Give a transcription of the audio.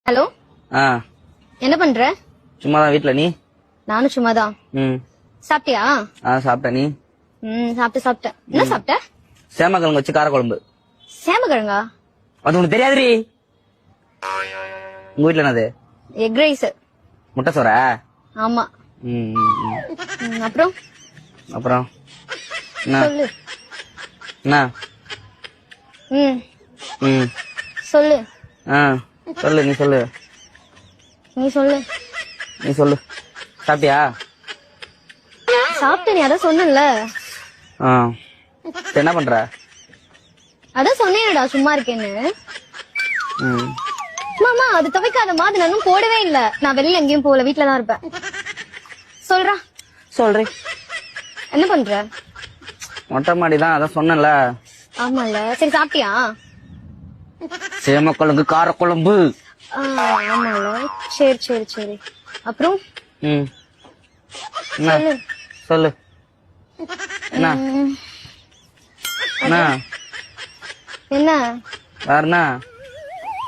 Hello, ஆ என்ன பண்ற? சும்மாதான் வீட்ல. நீ? நானும் சும்மாதான். சாப்பிட்டியா? சாப்பிட்டேன். நீ? சாப்பிட்டேன். என்ன சாப்பிட்ட? சேமக்கிழங்கு வச்சு காரக்குழம்பு. சேமக்கிழங்கா? அது உனக்கு தெரியாதுரி. உங்க வீட்ல என்னது? Egg rice. முட்டை சோற? ஆமா. அப்புறம் அப்புறம் என்ன? சொல்லு. என்ன? சொல்லு. சொல்லு. நீ சொல்லு. நீ சொல்லு. நீ சொல்லு. சாப்பிட்டியா? சாப்பிட்ட. நீ அதான் சொன்னல. என்ன பண்ற? அதான் சொன்னேன்டா சும்மா இருக்கேன்னு. மாமா அது துவைக்காதமா, அது நானும் போடவே இல்ல. நான் வெளியில எங்கேயும் போகல, வீட்டுலதான் இருப்பேன். சொல்றா. சொல்றேன். என்ன பண்ற? மொட்டை மாடிதான், அதான் சொன்னல. ஆமால. சரி சாப்பிட்டியா? சேமக்கிழங்கு காரக்குழம்பு. ஆமால. சரி சரி சரி. அப்புறம் என்ன? சொல்லு. என்ன? என்ன? வேற என்ன?